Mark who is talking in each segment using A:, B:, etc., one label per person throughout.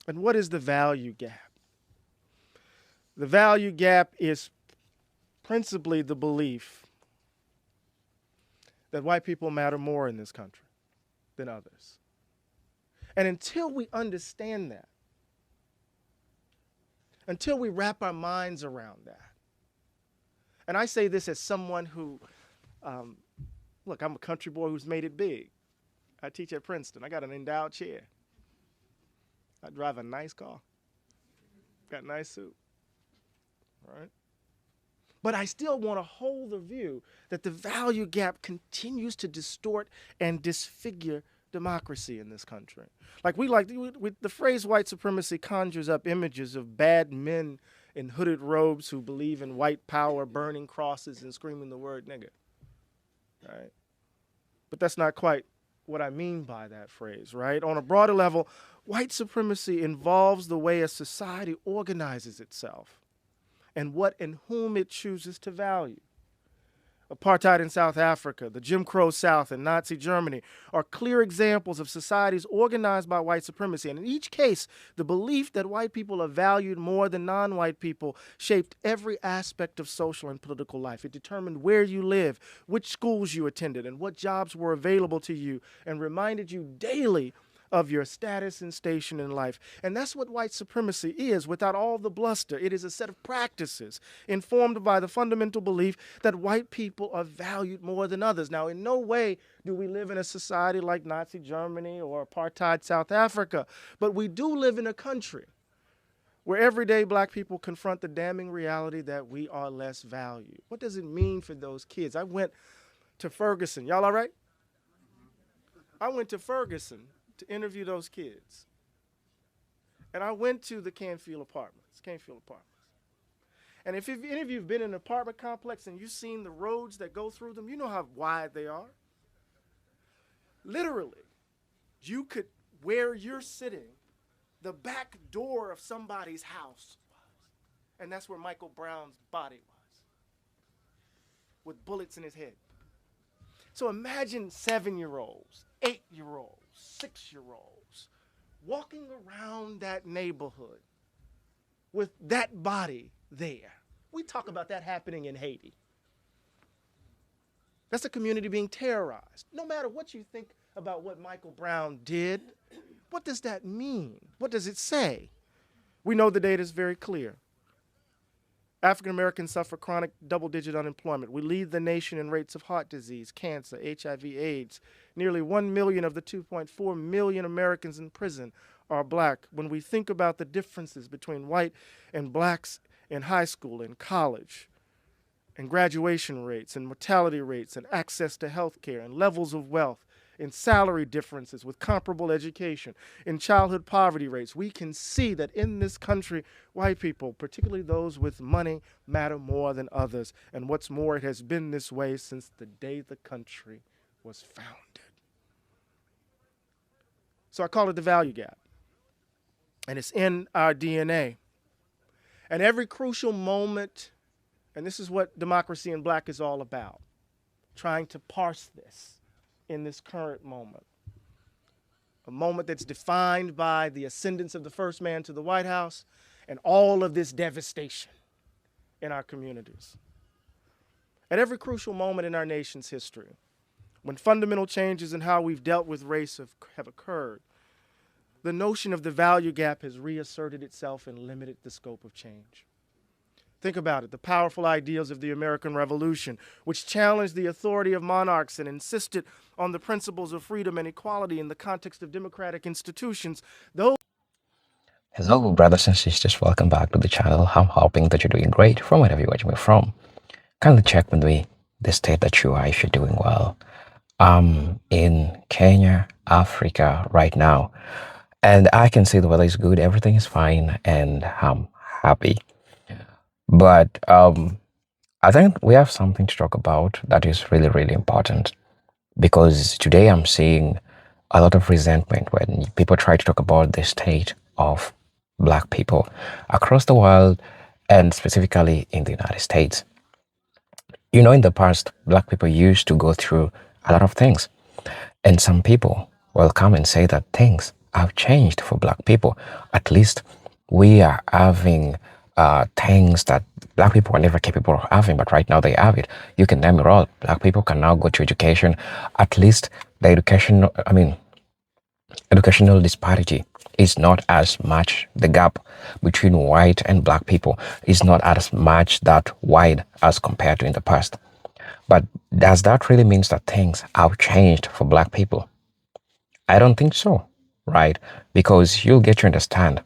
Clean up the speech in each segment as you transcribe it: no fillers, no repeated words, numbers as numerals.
A: And what is the value gap? The value gap is principally the belief that white people matter more in this country than others. And until we understand that, until we wrap our minds around that, and I say this as someone who, look, I'm a country boy who's made it big. I teach at Princeton. I got an endowed chair. I drive a nice car. Got a nice suit. All right? But I still want to hold the view that the value gap continues to distort and disfigure democracy in this country. Like the phrase white supremacy conjures up images of bad men in hooded robes who believe in white power, burning crosses and screaming the word nigger. Right? But that's not quite what I mean by that phrase, right? On a broader level, white supremacy involves the way a society organizes itself and what and whom it chooses to value. Apartheid in South Africa, the Jim Crow South, and Nazi Germany are clear examples of societies organized by white supremacy. And in each case, the belief that white people are valued more than non-white people shaped every aspect of social and political life. It determined where you live, which schools you attended, and what jobs were available to you, and reminded you daily of your status and station in life. And that's what white supremacy is without all the bluster. It is a set of practices informed by the fundamental belief that white people are valued more than others. Now, in no way do we live in a society like Nazi Germany or apartheid South Africa, but we do live in a country where everyday black people confront the damning reality that we are less valued. What does it mean for those kids? I went to Ferguson. Y'all all right? I went to Ferguson to interview those kids. And I went to the Canfield Apartments. And if any of you have been in an apartment complex and you've seen the roads that go through them, you know how wide they are. Literally, you could, where you're sitting, the back door of somebody's house was. And that's where Michael Brown's body was, with bullets in his head. So imagine 7-year-olds, 8-year-olds, 6-year-olds walking around that neighborhood with that body there. We talk about that happening in Haiti. That's a community being terrorized. No matter what you think about what Michael Brown did, what does that mean? What does it say? We know the data is very clear. African Americans suffer chronic double-digit unemployment. We lead the nation in rates of heart disease, cancer, HIV, AIDS. Nearly 1 million of the 2.4 million Americans in prison are black. When we think about the differences between white and blacks in high school and college, and graduation rates and mortality rates and access to health care and levels of wealth, in salary differences with comparable education, in childhood poverty rates, we can see that in this country, white people, particularly those with money, matter more than others. And what's more, it has been this way since the day the country was founded. So I call it the value gap. And it's in our DNA. And every crucial moment, and this is what democracy in black is all about, trying to parse this in this current moment. A moment that's defined by the ascendance of the first man to the White House and all of this devastation in our communities. At every crucial moment in our nation's history, when fundamental changes in how we've dealt with race have occurred, the notion of the value gap has reasserted itself and limited the scope of change. Think about it, the powerful ideals of the American Revolution, which challenged the authority of monarchs and insisted on the principles of freedom and equality in the context of democratic institutions. Those
B: Hello, brothers and sisters. Welcome back to the channel. I'm hoping that you're doing great from wherever you're watching me from. Kindly check with me the state that you are if you're doing well. I'm in Kenya, Africa right now, and I can see the weather is good. Everything is fine, and I'm happy. But I think we have something to talk about that is really, really important, because today I'm seeing a lot of resentment when people try to talk about the state of Black people across the world and specifically in the United States. You know, in the past, Black people used to go through a lot of things, and some people will come and say that things have changed for black people. At least we are having things that black people were never capable of having, but right now they have it. You can name it all. Black people can now go to education. At least the educational disparity is not as much. The gap between white and black people is not as much that wide as compared to in the past. But does that really mean that things have changed for black people? I don't think so, right? Because you'll get to understand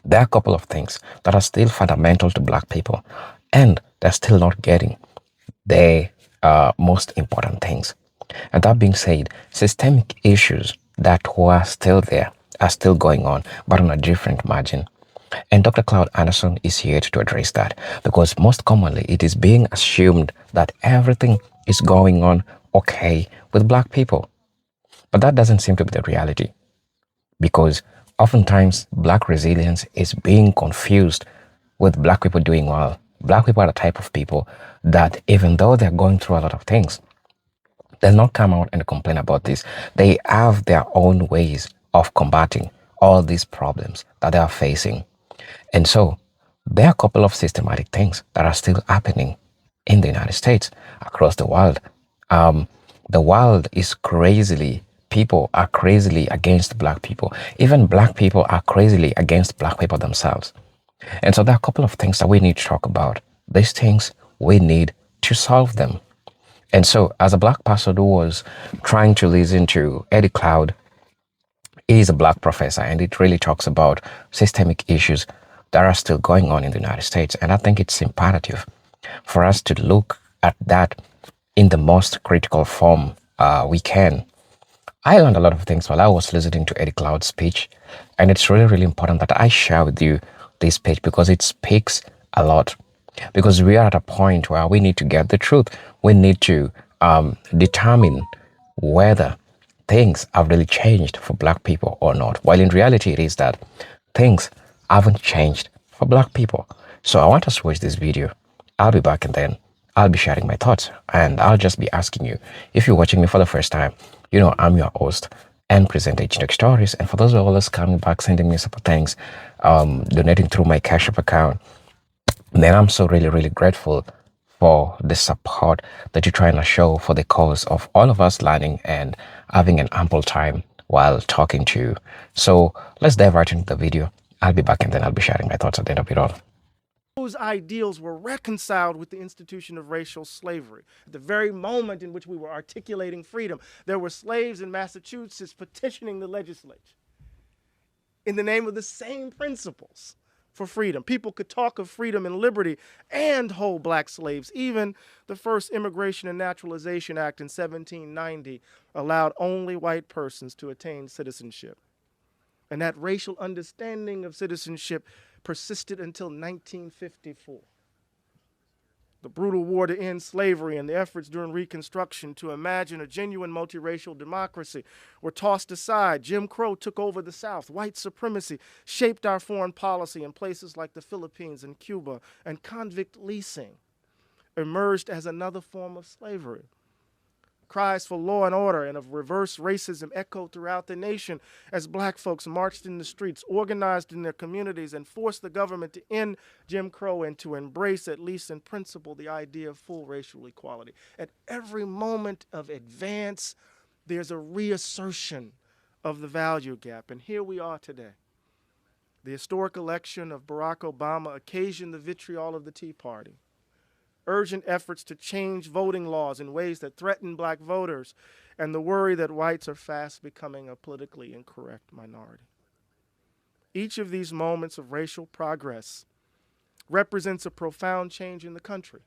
B: there are a couple of things that are still fundamental to black people, and they're still not getting the most important things. And that being said, systemic issues that were still there are still going on, but on a different margin. And Dr. Cloud Anderson is here to address that because most commonly it is being assumed that everything is going on okay with black people. But that doesn't seem to be the reality because oftentimes black resilience is being confused with black people doing well. Black people are the type of people that even though they're going through a lot of things, they'll not come out and complain about this. They have their own ways of combating all these problems that they are facing. And so there are a couple of systematic things that are still happening in the United States, across the world. The world is crazily, people are crazily against black people. Even black people are crazily against black people themselves. And so there are a couple of things that we need to talk about. These things, we need to solve them. And so, as a black person who was trying to listen to Eddie Cloud, he is a black professor, and it really talks about systemic issues that are still going on in the United States. And I think it's imperative for us to look at that in the most critical form we can. I learned a lot of things while I was listening to Eddie Cloud's speech, and it's really, really important that I share with you this speech because it speaks a lot. Because we are at a point where we need to get the truth. We need to determine whether things have really changed for black people or not. While in reality, it is that things haven't changed for black people. So I want to switch this video. I'll be back and then I'll be sharing my thoughts and I'll just be asking you if you're watching me for the first time. You know, I'm your host and presenter Generic Stories. And for those who are always coming back, sending me super thanks, donating through my Cash App account, then I'm so really, really grateful for the support that you're trying to show for the cause of all of us learning and having an ample time while talking to you. So let's dive right into the video. I'll be back and then I'll be sharing my thoughts at the end of it all.
A: Those ideals were reconciled with the institution of racial slavery. At the very moment in which we were articulating freedom, there were slaves in Massachusetts petitioning the legislature in the name of the same principles for freedom. People could talk of freedom and liberty and hold black slaves. Even the first Immigration and Naturalization Act in 1790 allowed only white persons to attain citizenship. And that racial understanding of citizenship persisted until 1954. The brutal war to end slavery and the efforts during Reconstruction to imagine a genuine multiracial democracy were tossed aside. Jim Crow took over the South. White supremacy shaped our foreign policy in places like the Philippines and Cuba, and convict leasing emerged as another form of slavery. Cries for law and order and of reverse racism echoed throughout the nation as black folks marched in the streets, organized in their communities, and forced the government to end Jim Crow and to embrace, at least in principle, the idea of full racial equality. At every moment of advance, there's a reassertion of the value gap. And here we are today. The historic election of Barack Obama occasioned the vitriol of the Tea Party. Urgent efforts to change voting laws in ways that threaten black voters, and the worry that whites are fast becoming a politically incorrect minority. Each of these moments of racial progress represents a profound change in the country.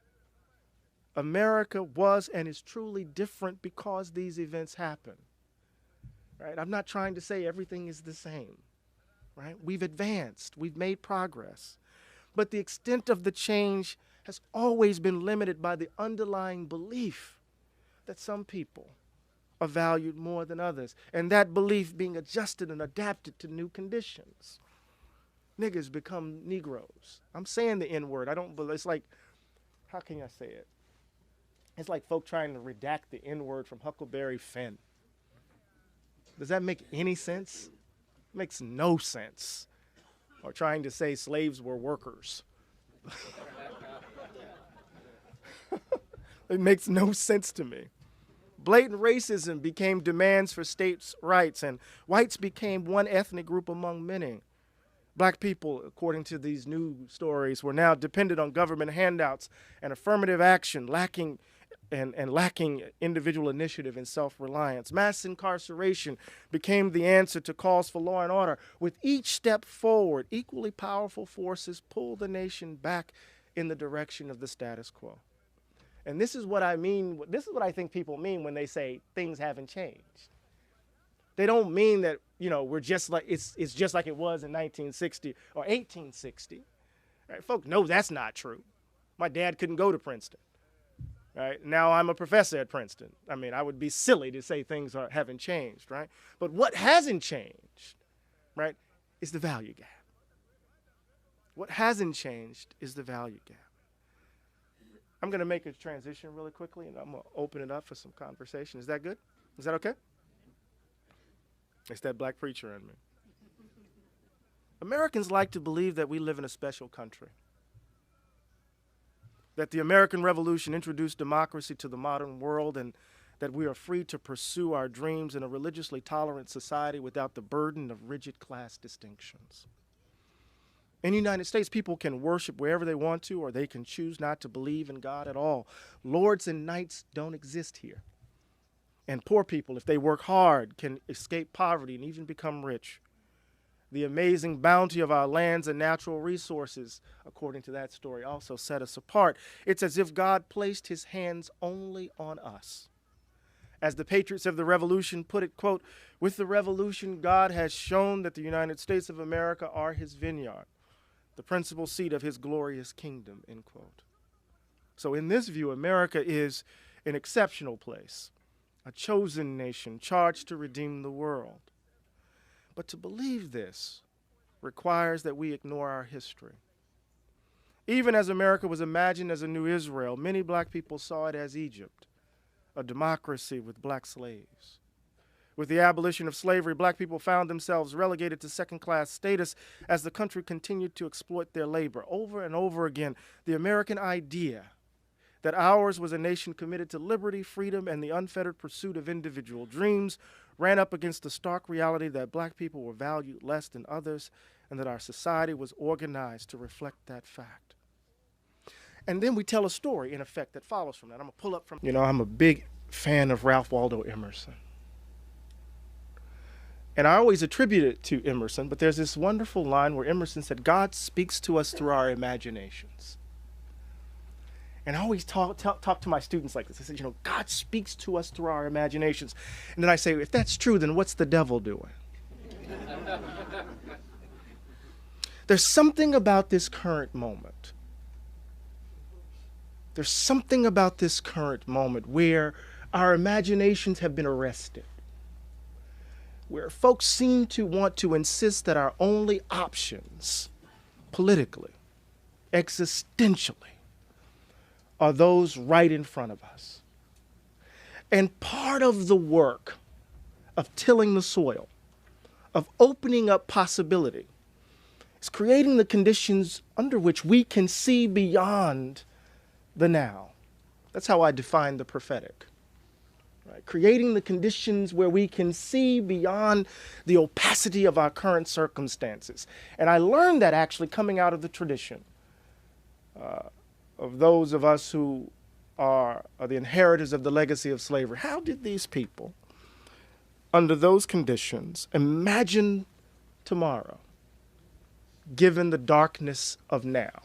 A: America was and is truly different because these events happen. Right? I'm not trying to say everything is the same. Right? We've advanced, we've made progress, but the extent of the change has always been limited by the underlying belief that some people are valued more than others, and that belief being adjusted and adapted to new conditions. Niggas become Negroes. I'm saying the N-word. It's like, how can I say it? It's like folk trying to redact the N-word from Huckleberry Finn. Does that make any sense? Makes no sense. Or trying to say slaves were workers. It makes no sense to me. Blatant racism became demands for states' rights, and whites became one ethnic group among many. Black people, according to these new stories, were now dependent on government handouts and affirmative action, lacking individual initiative and self-reliance. Mass incarceration became the answer to calls for law and order. With each step forward, equally powerful forces pulled the nation back in the direction of the status quo. And this is what I mean, this is what I think people mean when they say things haven't changed. They don't mean that, we're just like, it's just like it was in 1960 or 1860. Right? Folks know that's not true. My dad couldn't go to Princeton. Right? Now I'm a professor at Princeton. I mean, I would be silly to say things haven't changed, right? But what hasn't changed, right, is the value gap. What hasn't changed is the value gap. I'm going to make a transition really quickly, and I'm going to open it up for some conversation. Is that good? Is that okay? It's that black preacher in me. Americans like to believe that we live in a special country, that the American Revolution introduced democracy to the modern world, and that we are free to pursue our dreams in a religiously tolerant society without the burden of rigid class distinctions. In the United States, people can worship wherever they want to, or they can choose not to believe in God at all. Lords and knights don't exist here. And poor people, if they work hard, can escape poverty and even become rich. The amazing bounty of our lands and natural resources, according to that story, also set us apart. It's as if God placed his hands only on us. As the patriots of the Revolution put it, quote, "With the Revolution, God has shown that the United States of America are his vineyard, the principal seat of his glorious kingdom," end quote. So in this view, America is an exceptional place, a chosen nation charged to redeem the world. But to believe this requires that we ignore our history. Even as America was imagined as a new Israel, many black people saw it as Egypt, a democracy with black slaves. With the abolition of slavery, black people found themselves relegated to second-class status as the country continued to exploit their labor. Over and over again, the American idea that ours was a nation committed to liberty, freedom, and the unfettered pursuit of individual dreams ran up against the stark reality that black people were valued less than others and that our society was organized to reflect that fact. And then we tell a story, in effect, that follows from that. I'm going to pull up from, I'm a big fan of Ralph Waldo Emerson. And I always attribute it to Emerson, but there's this wonderful line where Emerson said, "God speaks to us through our imaginations." And I always talk to my students like this. I said, God speaks to us through our imaginations. And then I say, if that's true, then what's the devil doing? There's something about this current moment. There's something about this current moment where our imaginations have been arrested, where folks seem to want to insist that our only options, politically, existentially, are those right in front of us. And part of the work of tilling the soil, of opening up possibility, is creating the conditions under which we can see beyond the now. That's how I define the prophetic. Right? Creating the conditions where we can see beyond the opacity of our current circumstances. And I learned that actually coming out of the tradition of those of us who are the inheritors of the legacy of slavery. How did these people, under those conditions, imagine tomorrow, given the darkness of now?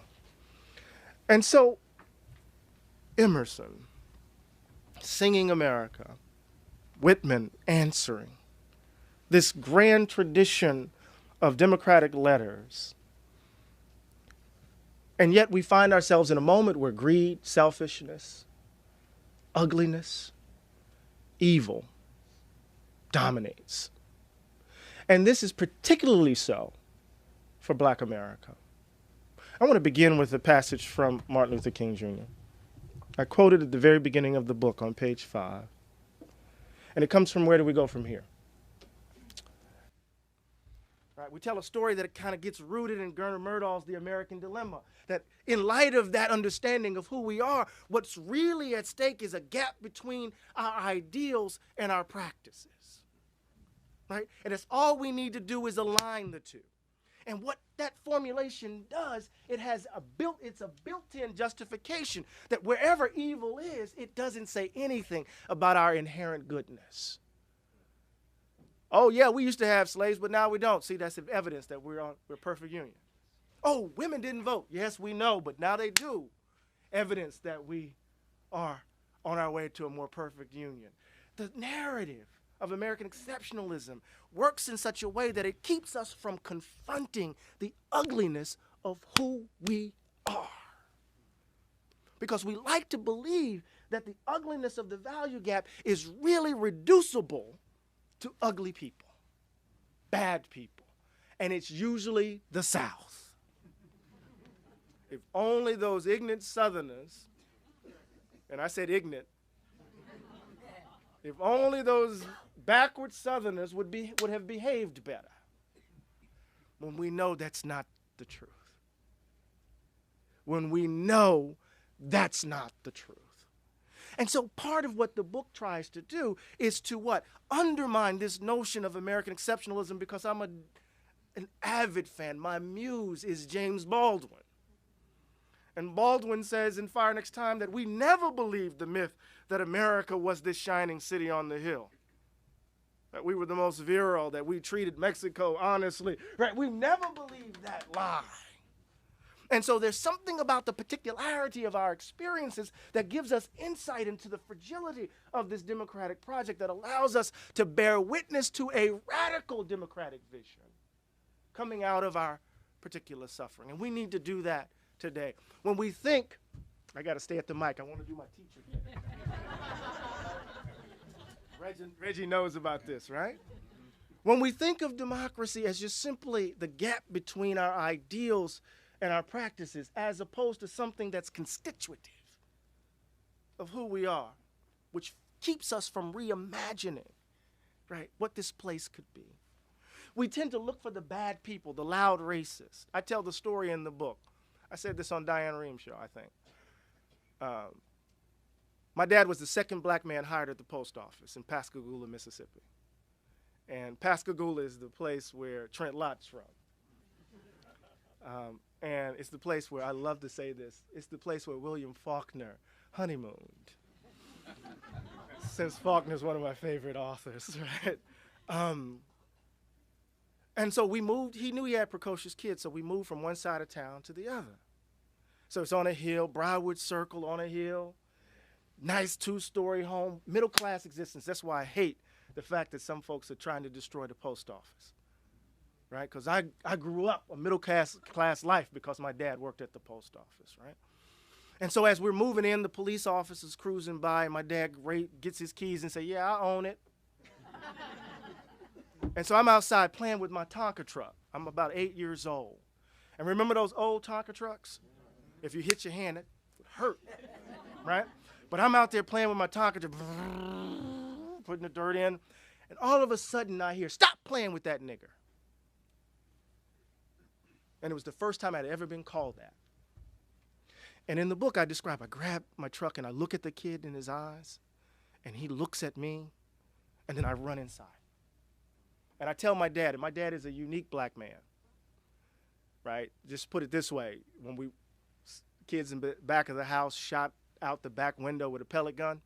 A: And so, Emerson, Singing America, Whitman answering, this grand tradition of democratic letters. And yet we find ourselves in a moment where greed, selfishness, ugliness, evil dominates. And this is particularly so for Black America. I want to begin with a passage from Martin Luther King Jr. I quoted at the very beginning of the book on page 5. And it comes from, where do we go from here? Right? We tell a story that it kind of gets rooted in Gernot Myrdal's The American Dilemma, that in light of that understanding of who we are, what's really at stake is a gap between our ideals and our practices. Right? And it's all we need to do is align the two. And what that formulation does, it's a built-in justification that wherever evil is, it doesn't say anything about our inherent goodness. Oh, yeah, we used to have slaves, but now we don't. See, that's evidence that we're perfect union. Oh, women didn't vote. Yes, we know, but now they do. Evidence that we are on our way to a more perfect union. The narrative of American exceptionalism works in such a way that it keeps us from confronting the ugliness of who we are. Because we like to believe that the ugliness of the value gap is really reducible to ugly people, bad people, and it's usually the South. If only those ignorant Southerners, and I said ignorant, if only those backward Southerners would have behaved better, when we know that's not the truth. When we know that's not the truth. And so part of what the book tries to do is to what? Undermine this notion of American exceptionalism, because I'm an avid fan. My muse is James Baldwin. And Baldwin says in Fire Next Time that we never believed the myth that America was this shining city on the hill. That we were the most virile, that we treated Mexico honestly. Right? We never believed that lie. And so there's something about the particularity of our experiences that gives us insight into the fragility of this democratic project that allows us to bear witness to a radical democratic vision coming out of our particular suffering. And we need to do that today. When we think, I got to stay at the mic. I want to do my teacher here. Reggie knows about this, right? When we think of democracy as just simply the gap between our ideals and our practices, as opposed to something that's constitutive of who we are, which keeps us from reimagining, right, what this place could be. We tend to look for the bad people, the loud racists. I tell the story in the book. I said this on Diane Reham's show, I think. My dad was the second black man hired at the post office in Pascagoula, Mississippi. And Pascagoula is the place where Trent Lott's from. And it's the place where, I love to say this, it's the place where William Faulkner honeymooned. Since Faulkner's one of my favorite authors, right? And so we moved, he knew he had precocious kids, so we moved from one side of town to the other. So it's on a hill, Briarwood Circle on a hill, nice two-story home, middle-class existence. That's why I hate the fact that some folks are trying to destroy the post office. Right, because I grew up a middle-class life because my dad worked at the post office, right? And so as we're moving in, the police officers cruising by, and my dad gets his keys and say, yeah, I own it. And so I'm outside playing with my Tonka truck. I'm about 8 years old. And remember those old Tonka trucks? If you hit your hand, it would hurt, right? But I'm out there playing with my Tonka truck, putting the dirt in, and all of a sudden I hear, stop playing with that nigger. And it was the first time I'd ever been called that. And in the book I describe, I grab my truck and I look at the kid in his eyes, and he looks at me, and then I run inside. And I tell my dad, and my dad is a unique black man, right? Just put it this way, when kids in the back of the house shot out the back window with a pellet gun,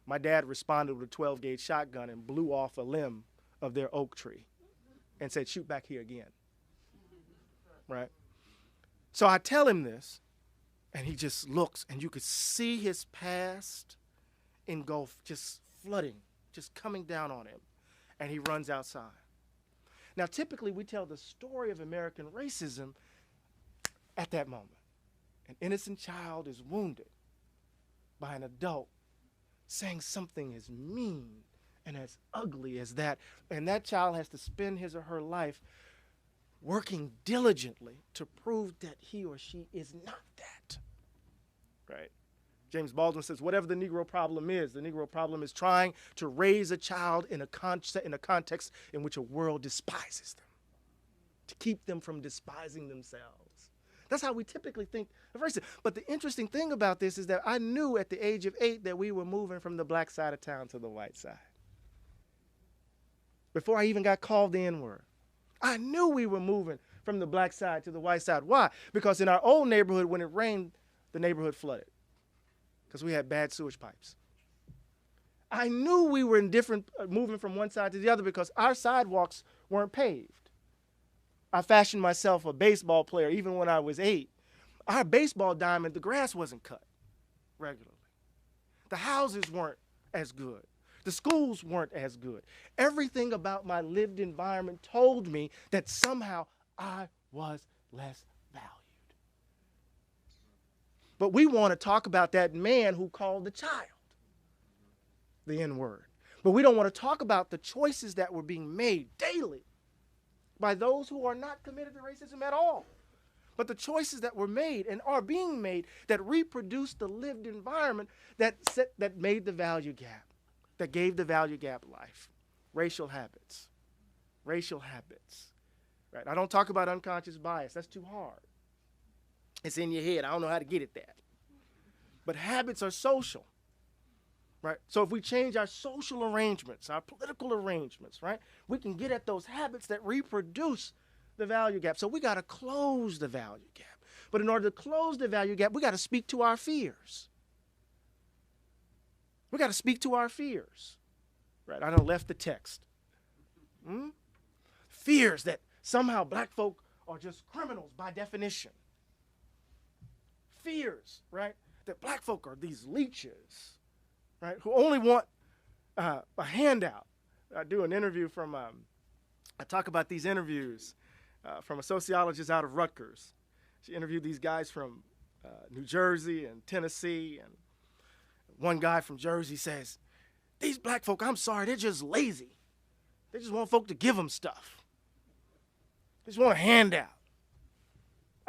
A: my dad responded with a 12-gauge shotgun and blew off a limb of their oak tree and said, shoot back here again. Right? So I tell him this, and he just looks, and you could see his past engulf, just flooding, just coming down on him, and he runs outside. Now, typically, we tell the story of American racism at that moment. An innocent child is wounded by an adult saying something as mean and as ugly as that, and that child has to spend his or her life working diligently to prove that he or she is not that, right? James Baldwin says, whatever the Negro problem is, the Negro problem is trying to raise a child in a context in which a world despises them. to keep them from despising themselves. That's how we typically think of racism. But the interesting thing about this is that I knew at the age of 8 that we were moving from the black side of town to the white side. Before I even got called the N-word, I knew we were moving from the black side to the white side. Why? Because in our old neighborhood, when it rained, the neighborhood flooded because we had bad sewage pipes. I knew we were moving from one side to the other because our sidewalks weren't paved. I fashioned myself a baseball player even when I was 8. Our baseball diamond, the grass wasn't cut regularly. The houses weren't as good. The schools weren't as good. Everything about my lived environment told me that somehow I was less valued. But we want to talk about that man who called the child the N-word. But we don't want to talk about the choices that were being made daily by those who are not committed to racism at all. But the choices that were made and are being made that reproduce the lived environment that made the value gap, that gave the value gap life. Racial habits. Racial habits. Right? I don't talk about unconscious bias. That's too hard. It's in your head. I don't know how to get at that. But habits are social. Right? So if we change our social arrangements, our political arrangements, right, we can get at those habits that reproduce the value gap. So we got to close the value gap. But in order to close the value gap, we got to speak to our fears. We got to speak to our fears. Right? I done left the text. Fears that somehow black folk are just criminals by definition. Fears, right, that black folk are these leeches, right, who only want a handout. I do an interview from, I talk about these interviews from a sociologist out of Rutgers. She interviewed these guys from New Jersey and Tennessee, and one guy from Jersey says, these black folk, I'm sorry, they're just lazy. They just want folk to give them stuff. They just want a handout.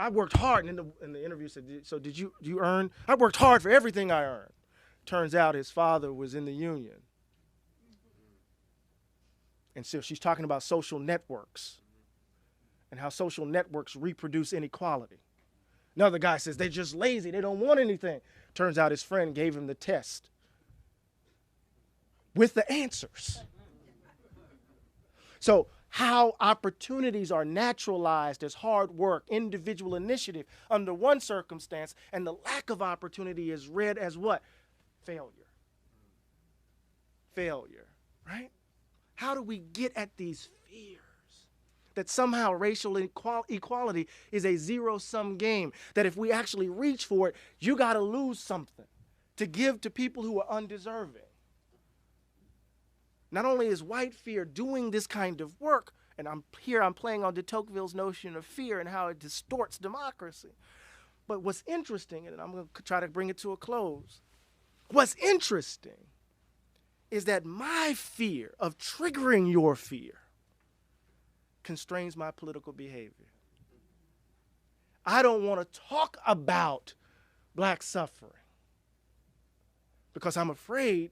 A: I worked hard, and in the interview said, so did you earn? I worked hard for everything I earned. Turns out his father was in the union. And so she's talking about social networks and how social networks reproduce inequality. Another guy says, they're just lazy, they don't want anything. Turns out his friend gave him the test with the answers. So how opportunities are naturalized as hard work, individual initiative under one circumstance, and the lack of opportunity is read as what? Failure. Failure, right? How do we get at these fears? That somehow racial equality is a zero-sum game, that if we actually reach for it, you got to lose something to give to people who are undeserving. Not only is white fear doing this kind of work, and I'm playing on de Tocqueville's notion of fear and how it distorts democracy, but what's interesting, and I'm going to try to bring it to a close, what's interesting is that my fear of triggering your fear constrains my political behavior. I don't want to talk about black suffering because I'm afraid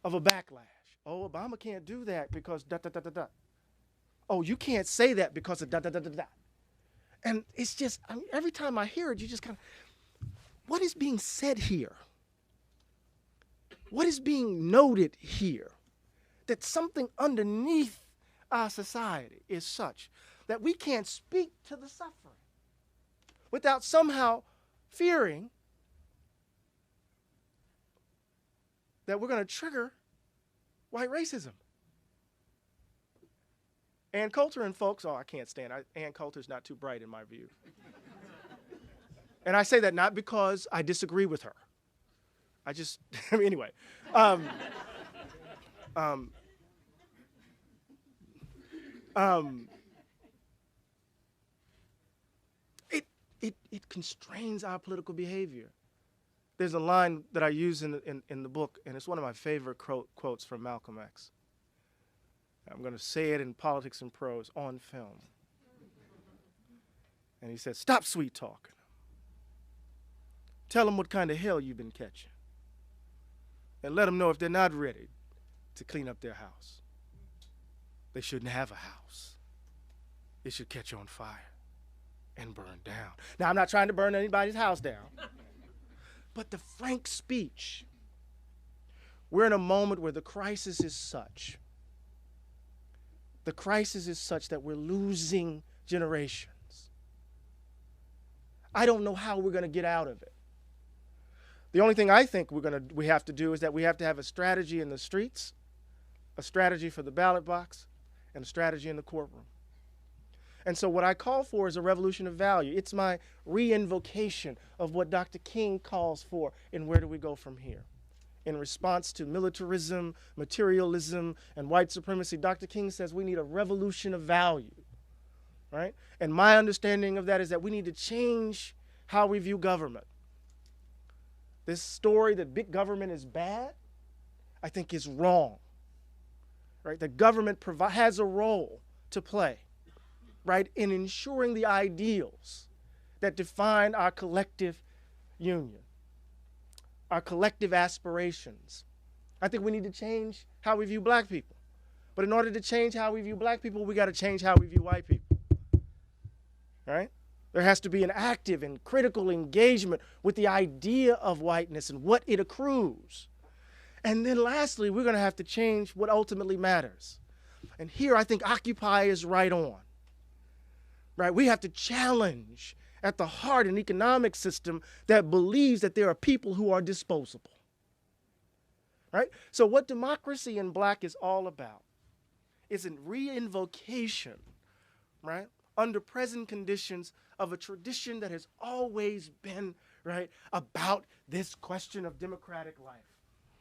A: of a backlash. Oh, Obama can't do that because da da da da da. Oh, you can't say that because of da da da da da. And it's just, I mean, every time I hear it, you just kind of, what is being said here? What is being noted here? That something underneath our society is such that we can't speak to the suffering without somehow fearing that we're going to trigger white racism. Ann Coulter and folks, oh, I can't stand it. Ann Coulter's not too bright in my view. And I say that not because I disagree with her. I just, I mean, anyway. It constrains our political behavior. There's a line that I use in the book, and it's one of my favorite quotes from Malcolm X. I'm going to say it in Politics and Prose on film. And he said, stop sweet talking. Tell them what kind of hell you've been catching. And let them know if they're not ready to clean up their house, they shouldn't have a house. it should catch on fire and burn down. Now, I'm not trying to burn anybody's house down, but the frank speech, we're in a moment where the crisis is such. The crisis is such that we're losing generations. I don't know how we're going to get out of it. The only thing I think we have to do is that we have to have a strategy in the streets, a strategy for the ballot box, and a strategy in the courtroom. And so what I call for is a revolution of value. It's my re-invocation of what Dr. King calls for in Where Do We Go From Here? In response to militarism, materialism, and white supremacy, Dr. King says we need a revolution of value, right? And my understanding of that is that we need to change how we view government. This story that big government is bad, I think is wrong, right? The government has a role to play, right, in ensuring the ideals that define our collective union, our collective aspirations. I think we need to change how we view black people. But in order to change how we view black people, we got to change how we view white people, right? There has to be an active and critical engagement with the idea of whiteness and what it accrues. And then lastly, we're going to have to change what ultimately matters. And here I think Occupy is right on. Right? We have to challenge at the heart an economic system that believes that there are people who are disposable. Right? So what democracy in black is all about is a re-invocation, right, under present conditions of a tradition that has always been, right, about this question of democratic life.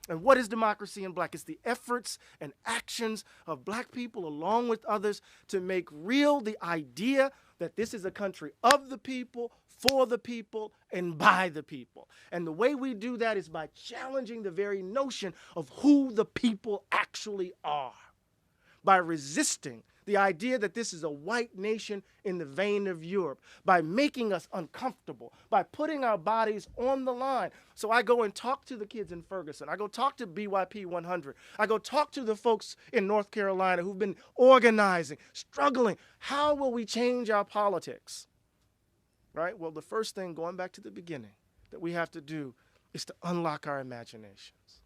A: And what is democracy in black? It's the efforts and actions of black people along with others to make real the idea that this is a country of the people, for the people, and by the people. And the way we do that is by challenging the very notion of who the people actually are, by resisting the idea that this is a white nation in the vein of Europe, by making us uncomfortable, by putting our bodies on the line. So I go and talk to the kids in Ferguson. I go talk to BYP 100. I go talk to the folks in North Carolina who've been organizing, struggling. How will we change our politics? Right? Well, the first thing, going back to the beginning, that we have to do is to unlock our imaginations.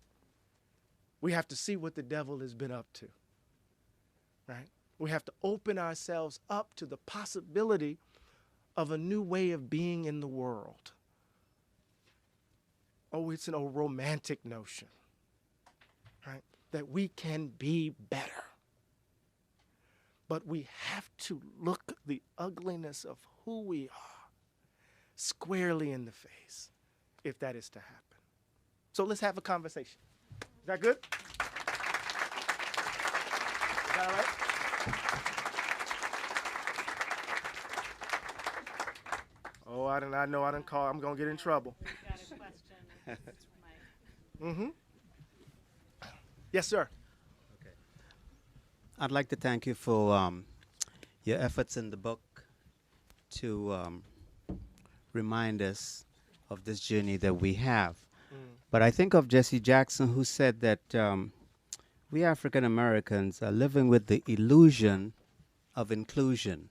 A: We have to see what the devil has been up to. Right? We have to open ourselves up to the possibility of a new way of being in the world. Oh, it's a romantic notion, right? That we can be better. But we have to look the ugliness of who we are squarely in the face if that is to happen. So let's have a conversation. Is that good? Is that all right? Oh, I know I didn't call. I'm going to get in trouble.
C: We've got a question.
A: Yes, sir.
D: Okay. I'd like to thank you for your efforts in the book to remind us of this journey that we have. But I think of Jesse Jackson, who said that we African Americans are living with the illusion of inclusion.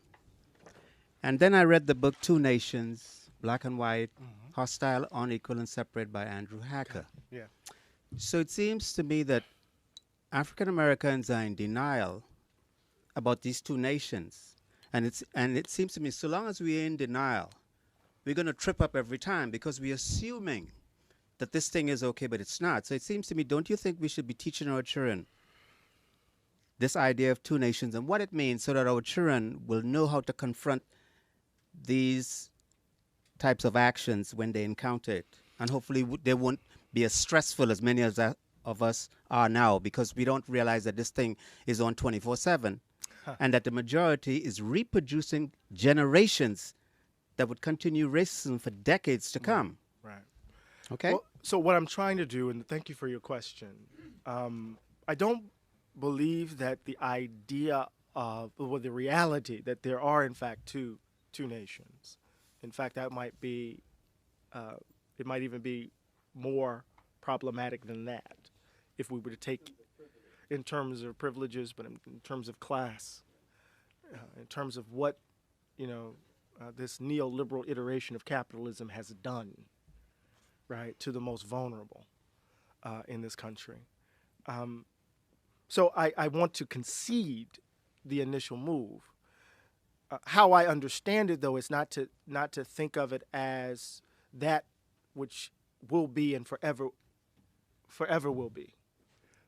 D: And then I read the book Two Nations, Black and White, Hostile, Unequal, and Separate by Andrew Hacker.
A: Yeah.
D: So it seems to me that African Americans are in denial about these two nations. And it seems to me, so long as we're in denial, we're going to trip up every time because we're assuming that this thing is okay, but it's not. So it seems to me, don't you think we should be teaching our children this idea of two nations and what it means so that our children will know how to confront these types of actions when they encounter it? And hopefully they won't be as stressful as many of us are now because we don't realize that this thing is on 24/7 and that the majority is reproducing generations that would continue racism for decades to come.
A: Right.
D: Okay?
A: Well, so what I'm trying to do, and thank you for your question, I don't believe that the idea of, or the reality that there are in fact two nations. In fact, that might be, it might even be more problematic than that if we were to take in terms of privileges, but in terms of class. in terms of what, this neoliberal iteration of capitalism has done, right, to the most vulnerable in this country. So I want to concede the initial move. How I understand it, though, is not to think of it as that which will be and forever will be.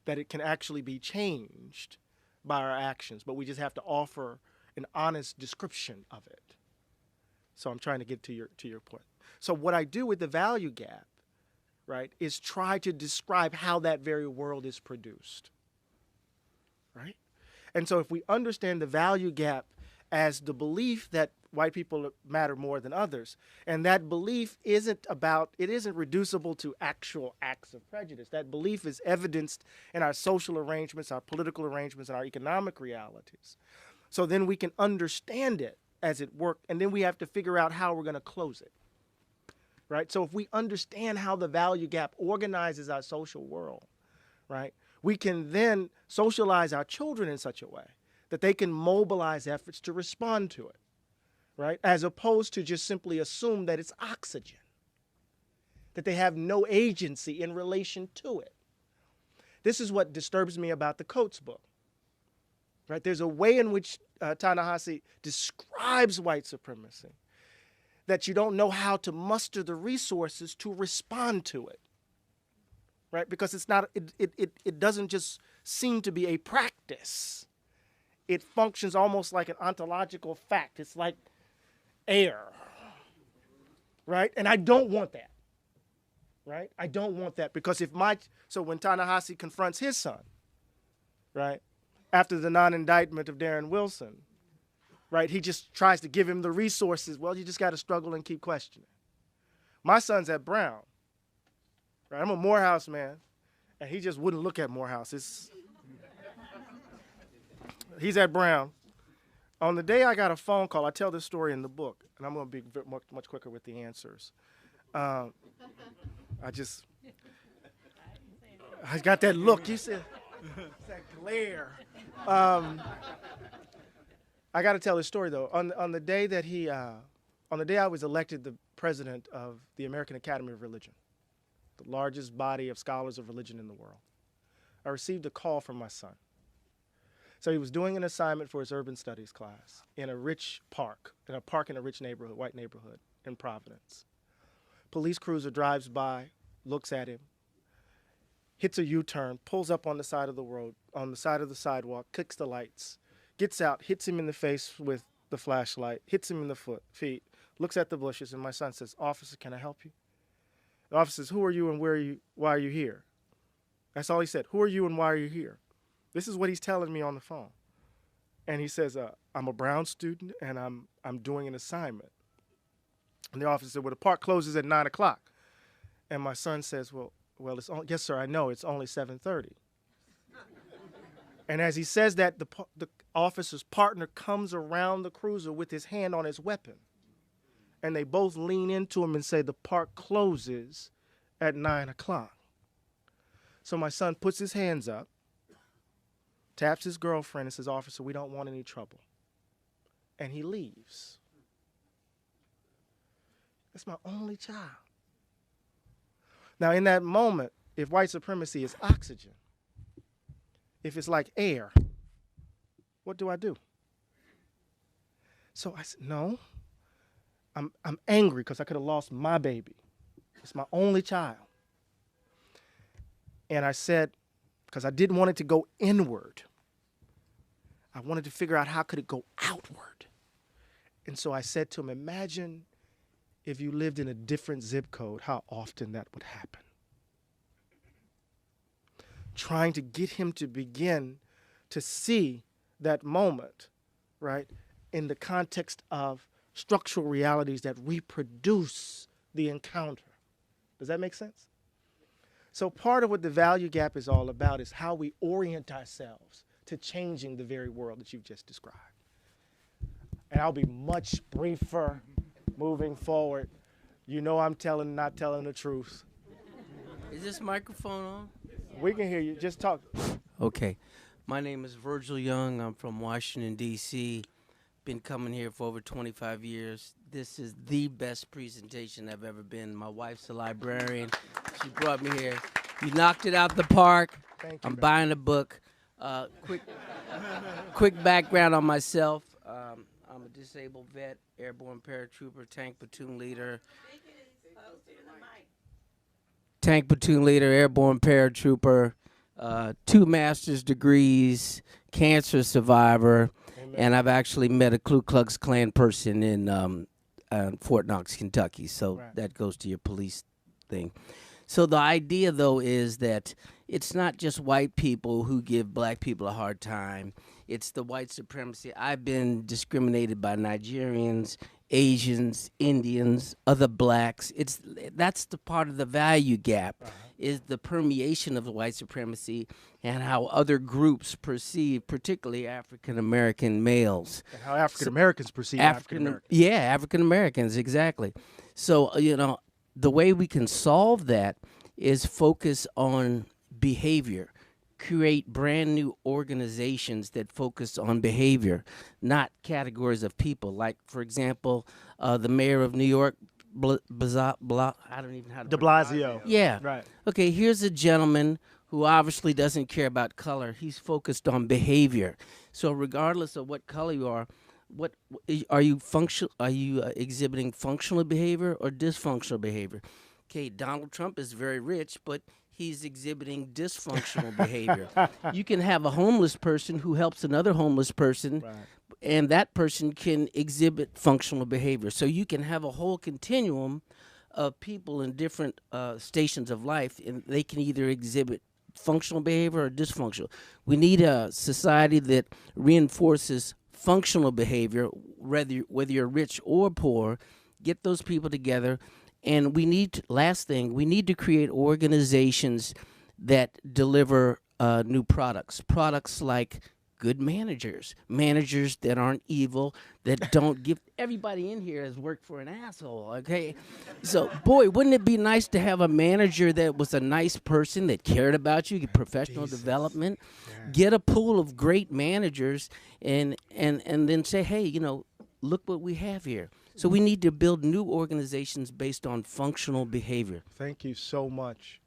A: That it can actually be changed by our actions, but we just have to offer an honest description of it. So I'm trying to get to your point. So what I do with the value gap, right, is try to describe how that very world is produced, right? And so if we understand the value gap as the belief that white people matter more than others, and that belief isn't reducible to actual acts of prejudice. That belief is evidenced in our social arrangements, our political arrangements, and our economic realities. So then we can understand it as it worked, and then we have to figure out how we're going to close it, right? So if we understand how the value gap organizes our social world, right, we can then socialize our children in such a way that they can mobilize efforts to respond to it, right, as opposed to just simply assume that it's oxygen, that they have no agency in relation to it. This is what disturbs me about the Coates book. Right? There's a way in which Ta-Nehisi describes white supremacy that you don't know how to muster the resources to respond to it, right? Because it's not. It doesn't just seem to be a practice. It functions almost like an ontological fact. It's like air, right? And I don't want that, right? I don't want that because so when Ta-Nehisi confronts his son, right? After the non-indictment of Darren Wilson, right, he just tries to give him the resources. Well, you just got to struggle and keep questioning. My son's at Brown, right? I'm a Morehouse man, and he just wouldn't look at Morehouse. He's at Brown. On the day I got a phone call, I tell this story in the book, and I'm going to be much quicker with the answers. I got that look. You said, that glare. I got to tell this story though. On the day that on the day I was elected the president of the American Academy of Religion, the largest body of scholars of religion in the world, I received a call from my son. So he was doing an assignment for his urban studies class in a rich park, in a rich neighborhood, white neighborhood in Providence. Police cruiser drives by, looks at him, hits a U-turn, pulls up on the side of the road, on the side of the sidewalk, clicks the lights, gets out, hits him in the face with the flashlight, hits him in the feet, looks at the bushes, and my son says, "Officer, can I help you?" The officer says, "Who are you and why are you here?" That's all he said. "Who are you and why are you here?" This is what he's telling me on the phone. And he says, "I'm a Brown student and I'm doing an assignment." And the officer said, "Well, the park closes at 9 o'clock. And my son says, well, yes, sir, I know, it's only 7:30. And as he says that, the officer's partner comes around the cruiser with his hand on his weapon. And they both lean into him and say, "The park closes at 9 o'clock. So my son puts his hands up, taps his girlfriend and says, "Officer, we don't want any trouble." And he leaves. That's my only child. Now, in that moment, if white supremacy is oxygen, if it's like air, what do I do? So I said, no, I'm angry because I could have lost my baby. It's my only child. And I said, because I didn't want it to go inward, I wanted to figure out how could it go outward. And so I said to him, imagine if you lived in a different zip code, how often that would happen. Trying to get him to begin to see that moment, right, in the context of structural realities that reproduce the encounter. Does that make sense? So part of what the value gap is all about is how we orient ourselves to changing the very world that you've just described. And I'll be much briefer moving forward. You know I'm not telling the truth.
E: Is this microphone on?
A: We can hear you. Just talk.
E: Okay. My name is Virgil Young. I'm from Washington, D.C. been coming here for over 25 years. This is the best presentation I've ever been. My wife's a librarian. She brought me here. You knocked it out the park.
A: Thank you,
E: I'm
A: man.
E: buying a book. Quick background on myself. I'm a disabled vet, airborne paratrooper, tank platoon leader. Airborne paratrooper, 2 master's degrees, cancer survivor,
A: Amen.
E: and I've actually met a Ku Klux Klan person in Fort Knox, Kentucky. So
A: Right.
E: that goes to your police thing. So the idea, though, is that it's not just white people who give black people a hard time. It's the white supremacy. I've been discriminated by Nigerians, Asians, Indians, other blacks. That's the part of the value gap, is the permeation of the white supremacy and how other groups perceive, particularly African American males.
A: And how African Americans perceive African Americans.
E: Yeah, African Americans, exactly. So, the way we can solve that is focus on behavior. Create brand new organizations that focus on behavior, not categories of people. Like, for example, the mayor of New York, I don't even know how to
A: De Blasio.
E: Yeah.
A: Right.
E: Okay, here's a gentleman who obviously doesn't care about color. He's focused on behavior. So regardless of what color you are, what are you exhibiting functional behavior or dysfunctional behavior? Okay, Donald Trump is very rich, but he's exhibiting dysfunctional behavior. You can have a homeless person who helps another homeless person,
A: Right.
E: and that person can exhibit functional behavior. So you can have a whole continuum of people in different stations of life, and they can either exhibit functional behavior or dysfunctional. We need a society that reinforces functional behavior, whether you're rich or poor. Get those people together. And we need, last thing, we need to create organizations that deliver new products. Products like good managers that aren't evil, that don't give. Everybody in here has worked for an asshole, okay? So, boy, wouldn't it be nice to have a manager that was a nice person, that cared about you, get professional development, get a pool of great managers, and then say, hey, look what we have here. So we need to build new organizations based on functional behavior.
A: Thank you so much.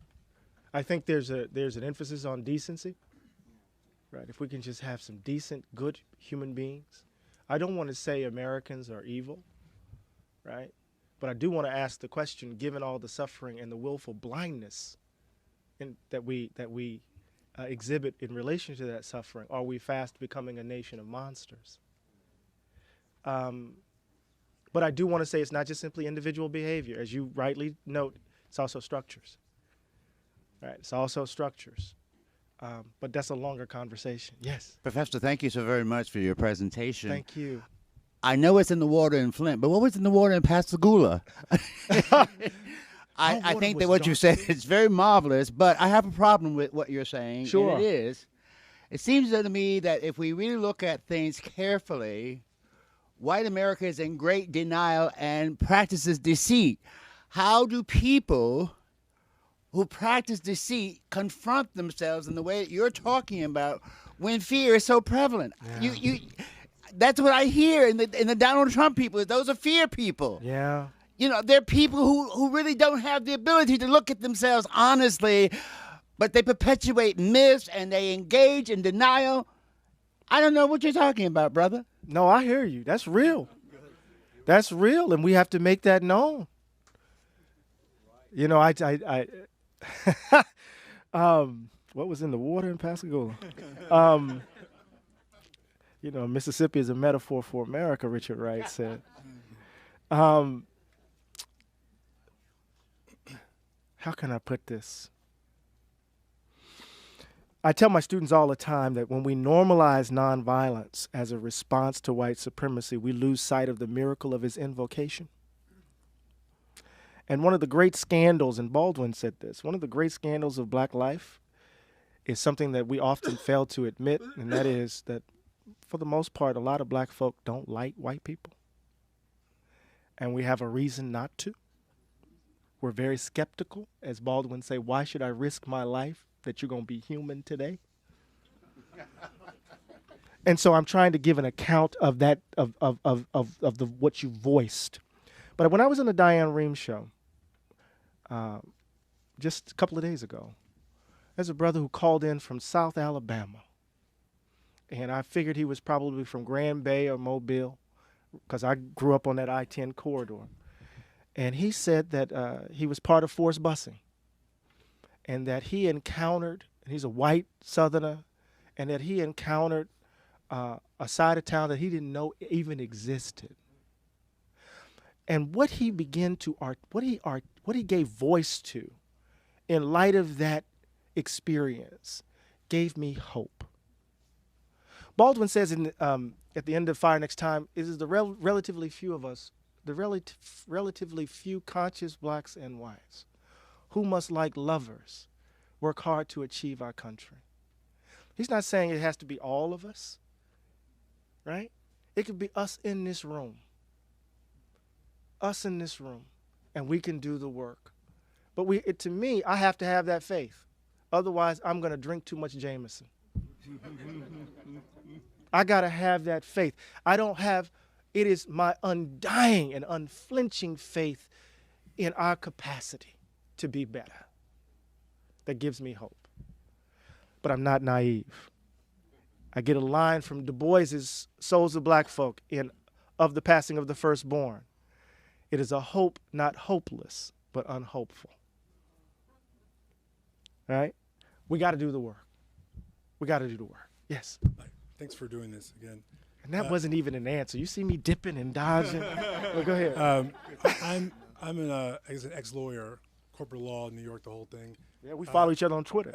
A: I think there's an emphasis on decency. Right. If we can just have some decent, good human beings. I don't want to say Americans are evil, right? But I do want to ask the question, given all the suffering and the willful blindness that we exhibit in relation to that suffering, are we fast becoming a nation of monsters? But I do want to say it's not just simply individual behavior. As you rightly note, it's also structures. Right? It's also structures. But that's a longer conversation. Yes.
F: Professor, thank you so very much for your presentation.
A: Thank you.
F: I know it's in the water in Flint, but what was in the water in Pascagoula? I think that what you said is very marvelous, but I have a problem with what you're saying.
A: Sure.
F: And it seems to me that if we really look at things carefully, white America is in great denial and practices deceit. How do people who practice deceit confront themselves in the way that you're talking about when fear is so prevalent? Yeah. That's what I hear in the Donald Trump people. Is those are fear people.
A: Yeah.
F: They're people who really don't have the ability to look at themselves honestly, but they perpetuate myths and they engage in denial. I don't know what you're talking about, brother.
A: No, I hear you. That's real. That's real, and we have to make that known. What was in the water in Pascagoula? Mississippi is a metaphor for America, Richard Wright said. How can I put this? I tell my students all the time that when we normalize nonviolence as a response to white supremacy, we lose sight of the miracle of his invocation. And one of the great scandals, and Baldwin said this, one of the great scandals of black life is something that we often fail to admit, and that is that for the most part, a lot of black folk don't like white people. And we have a reason not to. We're very skeptical. As Baldwin say, why should I risk my life that you're going to be human today? And so I'm trying to give an account of that, of the what you voiced. But when I was on the Diane Rehm show, just a couple of days ago, there's a brother who called in from South Alabama. And I figured he was probably from Grand Bay or Mobile, because I grew up on that I-10 corridor. And he said that he was part of forced busing, and that he encountered, and he's a white Southerner, and that he encountered a side of town that he didn't know even existed. And what he began to what he gave voice to, in light of that experience, gave me hope. Baldwin says at the end of Fire Next Time, it is the relatively few of us, the relatively few conscious blacks and whites, who must, like lovers, work hard to achieve our country. He's not saying it has to be all of us, right? It could be us in this room. Us in this room, and we can do the work. But to me, I have to have that faith. Otherwise, I'm going to drink too much Jameson. I got to have that faith. It is my undying and unflinching faith in our capacity to be better that gives me hope. But I'm not naive. I get a line from Du Bois's Souls of Black Folk of the Passing of the Firstborn. It is a hope not hopeless, but unhopeful. All right? We got to do the work. We got to do the work. Yes.
G: Thanks for doing this again.
A: And that wasn't even an answer. You see me dipping and dodging. Well, go ahead.
G: I'm an ex-lawyer, corporate law, New York, the whole thing.
A: Yeah, we follow each other on Twitter.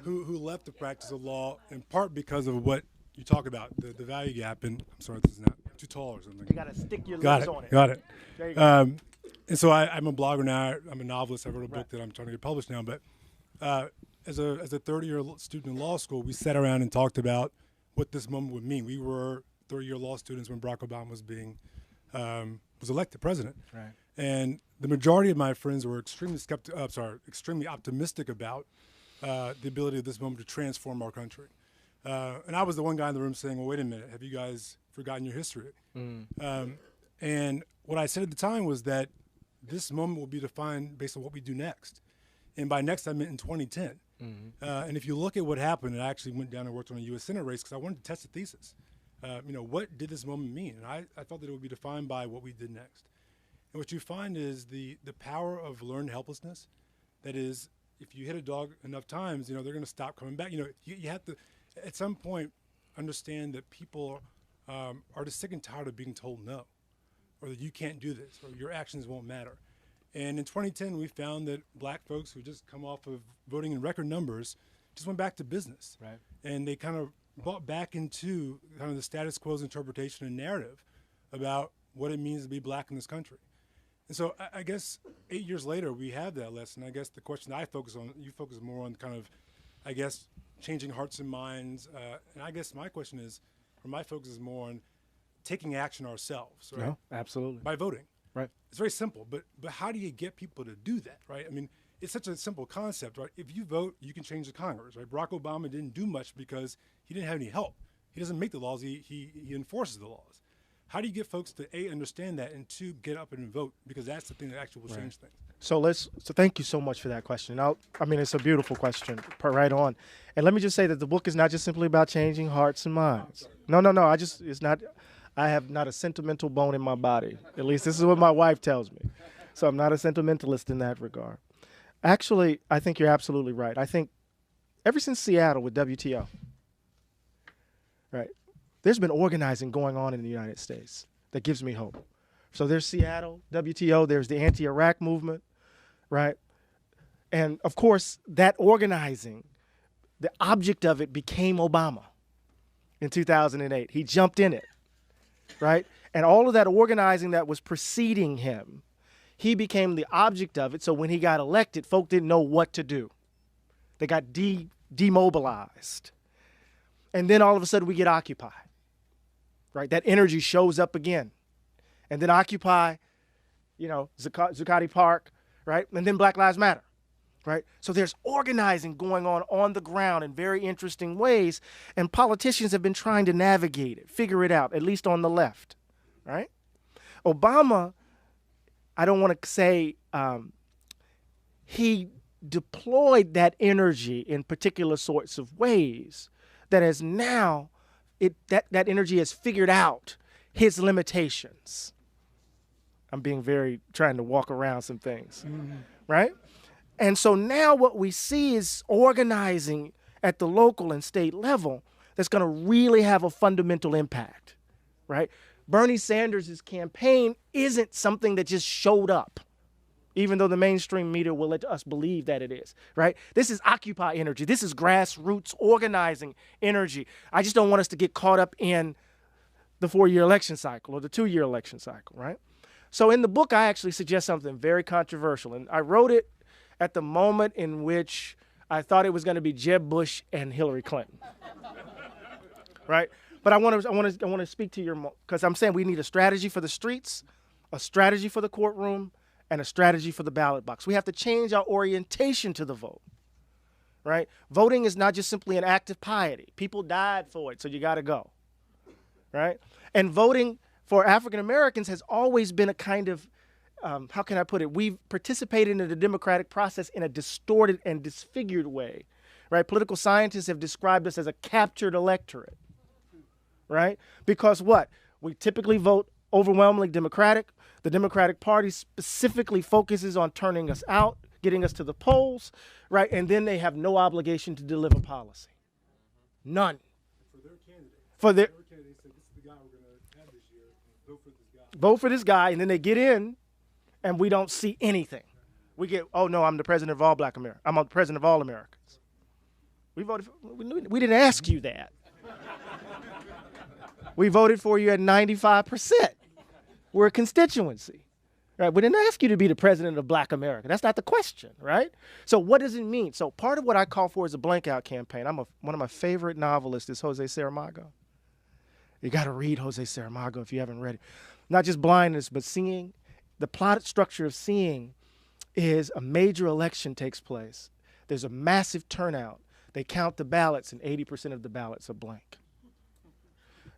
G: who left the practice of law in part because of what you talk about, the value gap. And I'm sorry, this is not too tall or something.
A: You got to stick your lips on it.
G: Got it.
A: There you go.
G: And so I'm a blogger now. I'm a novelist. I wrote a book that I'm trying to get published now. But as a 30-year student in law school, we sat around and talked about what this moment would mean. We were 30-year law students when Barack Obama was elected president.
A: Right.
G: And the majority of my friends were extremely optimistic about the ability of this moment to transform our country. And I was the one guy in the room saying, well, wait a minute, have you guys forgotten your history? And what I said at the time was that this moment will be defined based on what we do next. And by next, I meant in 2010. And if you look at what happened, I actually went down and worked on a U.S. Senate race because I wanted to test the thesis. What did this moment mean? And I thought that it would be defined by what we did next. And what you find is the power of learned helplessness. That is, if you hit a dog enough times, they're going to stop coming back. You have to, at some point, understand that people are just sick and tired of being told no, or that you can't do this, or your actions won't matter. And in 2010, we found that black folks who just come off of voting in record numbers just went back to business.
A: Right.
G: And they kind of bought back into kind of the status quo's interpretation and narrative about what it means to be black in this country. And so I guess 8 years later, we have that lesson. I guess the question I focus on, you focus more on kind of, I guess, changing hearts and minds. And I guess my question is, or my focus is more on taking action ourselves, right?
A: No, absolutely.
G: By voting.
A: Right.
G: It's very simple, but how do you get people to do that, right? I mean, it's such a simple concept, right? If you vote, you can change the Congress, right? Barack Obama didn't do much because he didn't have any help. He doesn't make the laws, he enforces the laws. How do you get folks to A, understand that, and 2, get up and vote? Because that's the thing that actually will change things. So
A: thank you so much for that question. It's a beautiful question, right on. And let me just say that the book is not just simply about changing hearts and minds. No. I have not a sentimental bone in my body. At least this is what my wife tells me. So I'm not a sentimentalist in that regard. Actually, I think you're absolutely right. I think ever since Seattle with WTO, right, there's been organizing going on in the United States that gives me hope. So there's Seattle, WTO, there's the anti-Iraq movement, right? And of course, that organizing, the object of it became Obama in 2008. He jumped in it, right? And all of that organizing that was preceding him, he became the object of it. So when he got elected, folk didn't know what to do. They got demobilized. And then all of a sudden we get Occupy, right? That energy shows up again. And then Occupy, Zuccotti Park, right? And then Black Lives Matter, right? So there's organizing going on the ground in very interesting ways, and politicians have been trying to navigate it, figure it out, at least on the left, right? Obama, I don't want to say he deployed that energy in particular sorts of ways that has now, that energy has figured out his limitations. I'm being trying to walk around some things, right? And so now what we see is organizing at the local and state level that's going to really have a fundamental impact, right? Bernie Sanders' campaign isn't something that just showed up, even though the mainstream media will let us believe that it is, right? This is Occupy energy. This is grassroots organizing energy. I just don't want us to get caught up in the 4-year election cycle or the 2-year election cycle, right? So in the book, I actually suggest something very controversial, and I wrote it at the moment in which I thought it was going to be Jeb Bush and Hillary Clinton, right? But I want to speak to your, because I'm saying we need a strategy for the streets, a strategy for the courtroom, and a strategy for the ballot box. We have to change our orientation to the vote, right? Voting is not just simply an act of piety. People died for it, so you got to go, right? And voting for African Americans has always been a kind of, how can I put it? We've participated in the democratic process in a distorted and disfigured way, right? Political scientists have described us as a captured electorate, right? Because what? We typically vote overwhelmingly Democratic. The Democratic Party specifically focuses on turning us out, getting us to the polls, right? And then they have no obligation to deliver policy. None.
G: For their candidate.
A: For their
G: candidate said, this is the guy we're going to have this year. Vote for this guy.
A: Vote for this guy, and then they get in, and we don't see anything. We get, oh no, I'm the president of all Black Americans. I'm the president of all Americans. We voted for, we didn't ask you that. We voted for you at 95%. We're a constituency, right? We didn't ask you to be the president of Black America. That's not the question, right? So what does it mean? So part of what I call for is a blank out campaign. One of my favorite novelists is Jose Saramago. You got to read Jose Saramago if you haven't read it. Not just blindness, but seeing. The plot structure of seeing is a major election takes place. There's a massive turnout. They count the ballots, and 80% of the ballots are blank.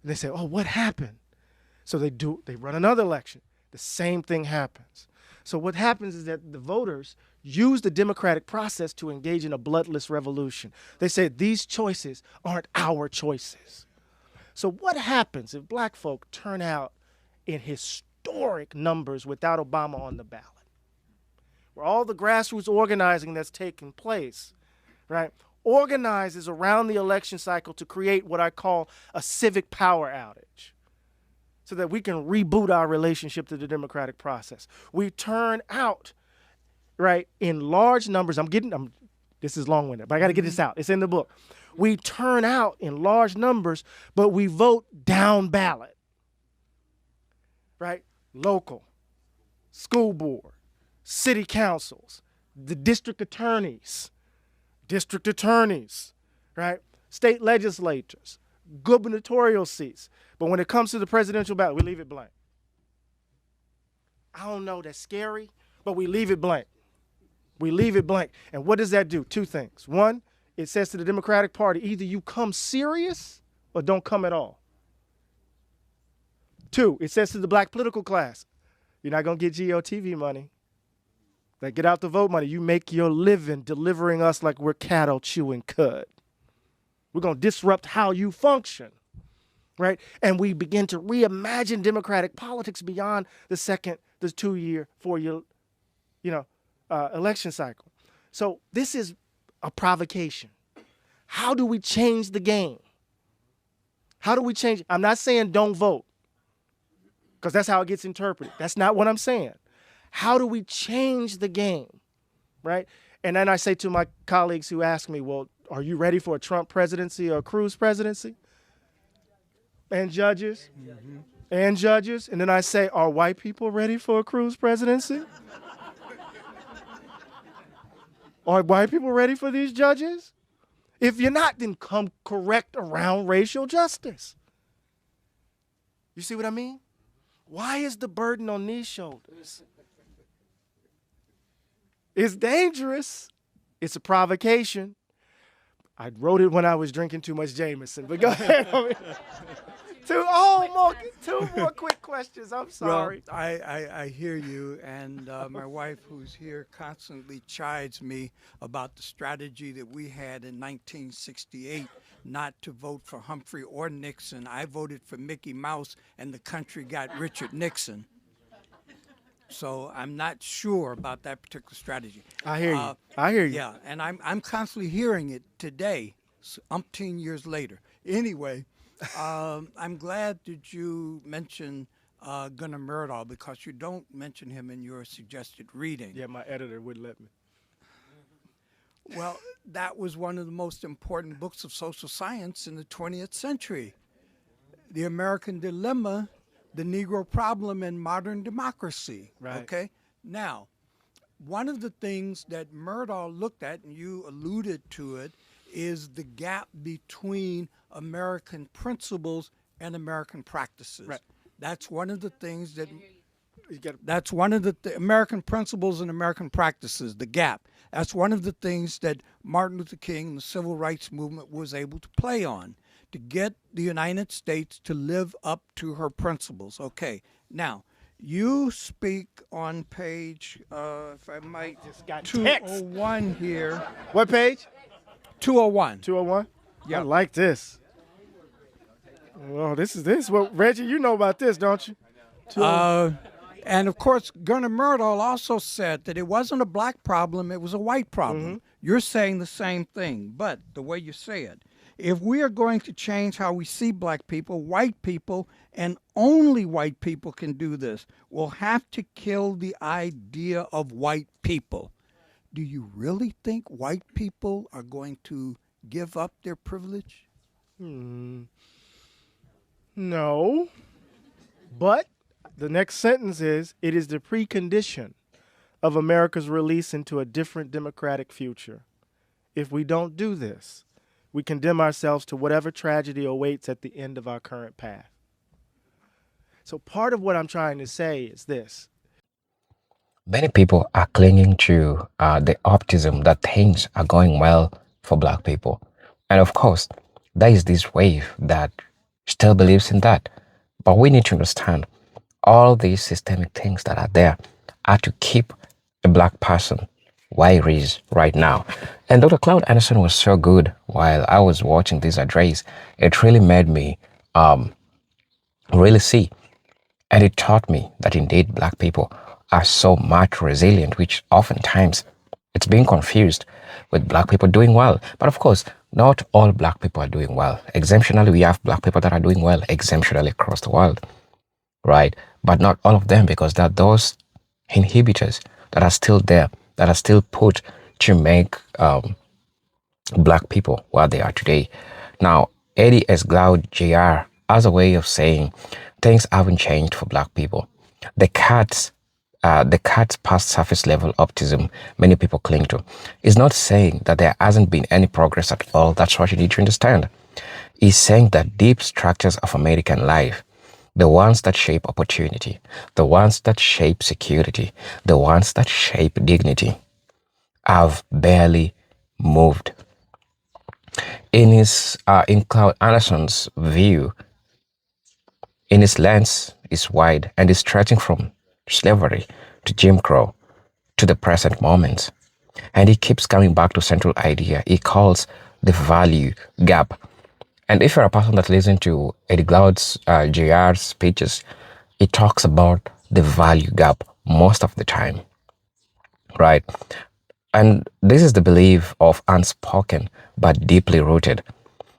A: And they say, oh, what happened? So they run another election. The same thing happens. So what happens is that the voters use the democratic process to engage in a bloodless revolution. They say these choices aren't our choices. So what happens if Black folk turn out in historic numbers without Obama on the ballot? Where all the grassroots organizing that's taking place, right, organizes around the election cycle to create what I call a civic power outage, so that we can reboot our relationship to the democratic process. We turn out, right, in large numbers. This is long-winded, but I got to get this out. It's in the book. We turn out in large numbers, but we vote down ballot, right? Local, school board, city councils, the district attorneys, right? State legislatures, gubernatorial seats. But when it comes to the presidential ballot, we leave it blank. I don't know, that's scary, but we leave it blank. We leave it blank. And what does that do? Two things. One, it says to the Democratic Party, either you come serious or don't come at all. Two, it says to the Black political class, you're not going to get GOTV money. Like, get out the vote money. You make your living delivering us like we're cattle chewing cud. We're going to disrupt how you function, right? And we begin to reimagine democratic politics beyond the 2-year, 4-year, election cycle. So this is a provocation. How do we change the game? How do we change it? I'm not saying don't vote, because that's how it gets interpreted. That's not what I'm saying. How do we change the game, right? And then I say to my colleagues who ask me, well, are you ready for a Trump presidency or a Cruz presidency? And judges? Mm-hmm. And judges? And then I say, are white people ready for a Cruz presidency? Are white people ready for these judges? If you're not, then come correct around racial justice. You see what I mean? Why is the burden on these shoulders? It's dangerous. It's a provocation. I wrote it when I was drinking too much Jameson, but go ahead. Two more quick questions. I'm sorry.
H: Well, I hear you, and my wife, who's here, constantly chides me about the strategy that we had in 1968 not to vote for Humphrey or Nixon. I voted for Mickey Mouse, and the country got Richard Nixon. So I'm not sure about that particular strategy.
A: I hear you. I hear you.
H: Yeah, and I'm constantly hearing it today, umpteen years later. Anyway, I'm glad that you mentioned Gunnar Myrdal, because you don't mention him in your suggested reading.
A: Yeah, my editor wouldn't let me.
H: Well, that was one of the most important books of social science in the 20th century. The American Dilemma, the Negro Problem in Modern Democracy.
A: Right.
H: Okay? Now, one of the things that Myrdal looked at, and you alluded to it, is the gap between American principles and American practices.
A: Right.
H: That's one of the things that
A: You got
H: that's one of the American principles and American practices, the gap. That's one of the things that Martin Luther King and the Civil Rights Movement was able to play on, to get the United States to live up to her principles. Okay, now, you speak on page, if I might,
A: just got text.
H: 201 here.
A: What page?
H: 201.
A: 201?
H: Yeah.
A: I like this. Oh, this is well, Reggie, you know about this, don't you?
H: And of course, Gunnar Myrdal also said that it wasn't a black problem, it was a white problem. You're saying the same thing, but the way you say it, if we are going to change how we see black people, white people, and only white people can do this, we'll have to kill the idea of white people. Do you really think white people are going to give up their privilege?
A: No. But the next sentence is, it is the precondition of America's release into a different democratic future. If we don't do this, we condemn ourselves to whatever tragedy awaits at the end of our current path. So part of what I'm trying to say is this.
B: Many people are clinging to the optimism that things are going well for black people. And of course, there is this wave that still believes in that. But we need to understand all these systemic things that are there are to keep a black person where he is right now. And Dr. Cloud Anderson was so good while I was watching this address. It really made me really see. And it taught me that indeed black people are so much resilient, which oftentimes it's being confused with black people doing well. But of course, not all black people are doing well. Exemptionally, we have black people that are doing well exemptionally across the world, right? But not all of them, because there are those inhibitors that are still there, that are still put to make black people what they are today. Now, Eddie S. Glaude Jr. has a way of saying things haven't changed for black people. The cat's past surface level optimism many people cling to is not saying that there hasn't been any progress at all. That's what you need to understand. He's saying that deep structures of American life, the ones that shape opportunity, the ones that shape security, the ones that shape dignity, have barely moved. In Cloud Anderson's view, in his lens is wide and is stretching from slavery to Jim Crow to the present moment. And he keeps coming back to central idea he calls the value gap. And if you're a person that listens to Eddie Glaude's JR's speeches, he talks about the value gap most of the time, right? And this is the belief of unspoken but deeply rooted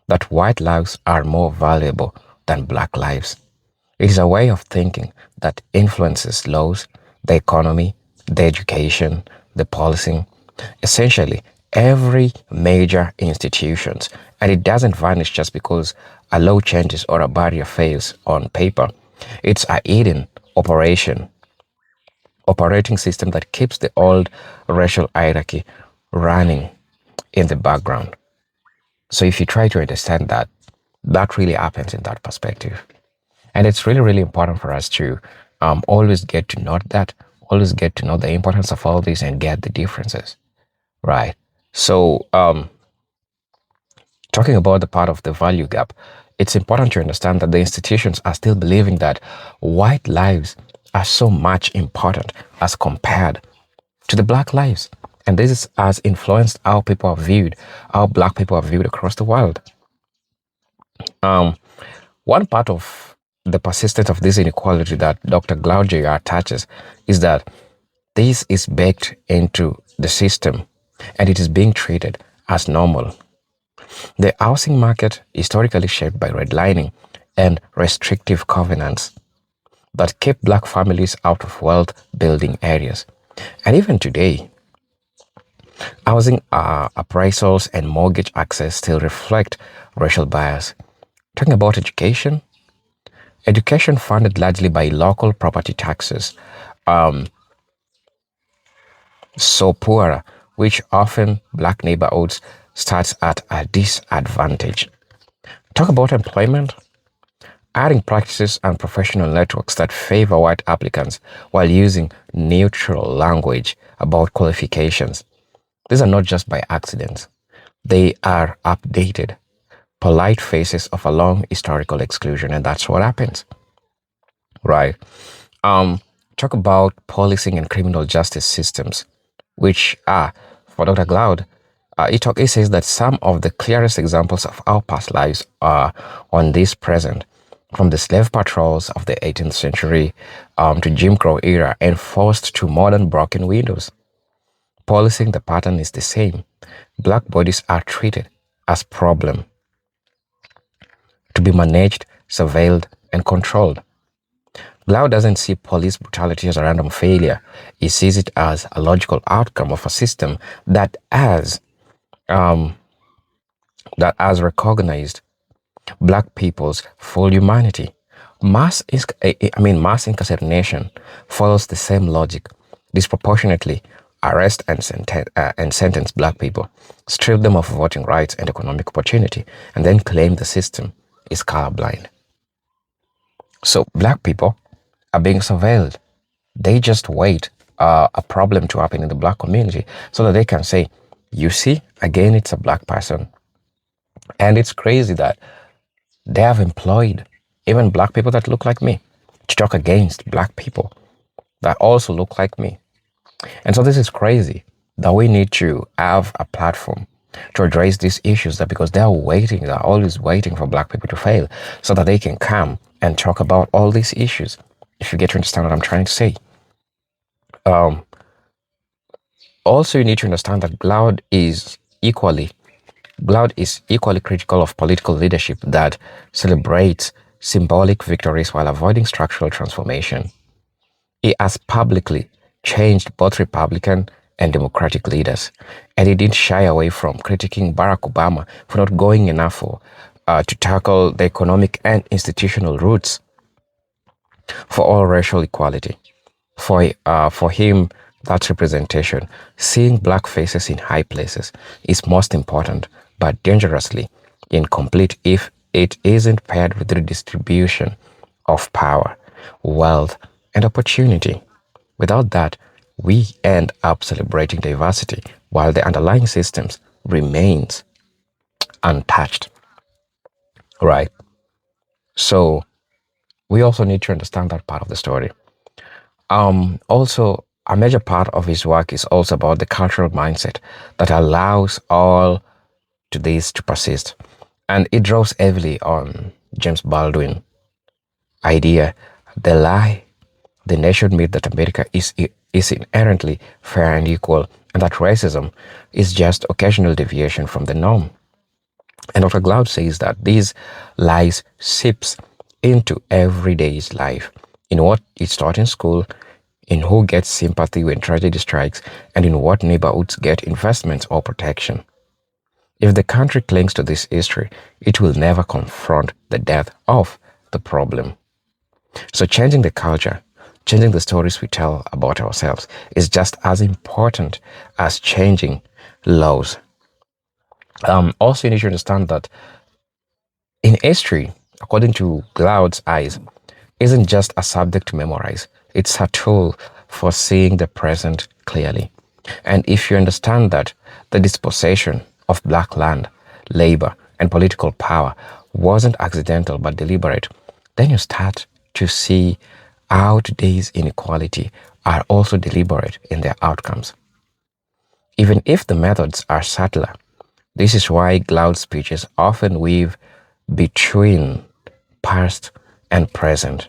B: that white lives are more valuable than black lives. It is a way of thinking that influences laws, the economy, the education, the policing, essentially every major institutions. And it doesn't vanish just because a law changes or a barrier fails on paper. It's a hidden operating system that keeps the old racial hierarchy running in the background. So if you try to understand that, that really happens in that perspective. And it's really, really important for us to always get to know that, always get to know the importance of all this and get the differences, right? So, talking about the part of the value gap, it's important to understand that the institutions are still believing that white lives are so much important as compared to the black lives. And has influenced how people are viewed, how black people are viewed across the world. One part of the persistence of this inequality that Dr. Glaude touches is that this is baked into the system and it is being treated as normal. The housing market historically shaped by redlining and restrictive covenants that keep black families out of wealth building areas. And even today, housing appraisals and mortgage access still reflect racial bias. Talking about education funded largely by local property taxes, so poorer, which often black neighborhoods starts at a disadvantage. Talk about employment, adding practices and professional networks that favor white applicants while using neutral language about qualifications. These are not just by accident. They are updated, polite faces of a long historical exclusion, and that's what happens. Right. Um, Talk about policing and criminal justice systems, which are, for Dr. Cloud, he says that some of the clearest examples of our past lives are on this present, from the slave patrols of the 18th century to Jim Crow era, enforced to modern broken windows. Policing, the pattern is the same. Black bodies are treated as problem to be managed, surveilled, and controlled. Blau doesn't see police brutality as a random failure. He sees it as a logical outcome of a system um, that has recognized black people's full humanity. Mass incarceration follows the same logic. Disproportionately arrest and sentence black people, strip them of voting rights and economic opportunity, and then claim the system is colorblind. So black people are being surveilled. They just wait a problem to happen in the black community so that they can say, you see, again, it's a black person. And it's crazy that they have employed even black people that look like me to talk against black people that also look like me. And so this is crazy that we need to have a platform to address these issues, that because they're always waiting for black people to fail so that they can come and talk about all these issues. If you get to understand what I'm trying to say. Also, you need to understand that Glaude is equally critical of political leadership that celebrates symbolic victories while avoiding structural transformation. He has publicly changed both Republican and Democratic leaders, and he didn't shy away from critiquing Barack Obama for not going enough to tackle the economic and institutional roots for all racial equality. For him, that's representation. Seeing black faces in high places is most important, but dangerously incomplete if it isn't paired with redistribution of power, wealth, and opportunity. Without that, we end up celebrating diversity while the underlying systems remains untouched. Right. So we also need to understand that part of the story. Also, a major part of his work is also about the cultural mindset that allows all to this to persist. And it draws heavily on James Baldwin idea, the lie, the nation myth that America is inherently fair and equal, and that racism is just occasional deviation from the norm. And Dr. Cloud says that these lies seeps into everyday's life, in what is taught in school, in who gets sympathy when tragedy strikes, and in what neighborhoods get investments or protection. If the country clings to this history, it will never confront the depth of the problem. So changing the culture, changing the stories we tell about ourselves is just as important as changing laws. Also, you need to understand that in history, according to Cloud's eyes, isn't just a subject to memorize. It's a tool for seeing the present clearly. And if you understand that the dispossession of black land, labor, and political power wasn't accidental but deliberate, then you start to see how today's inequality are also deliberate in their outcomes. Even if the methods are subtler, this is why Glaude's speeches often weave between past and present,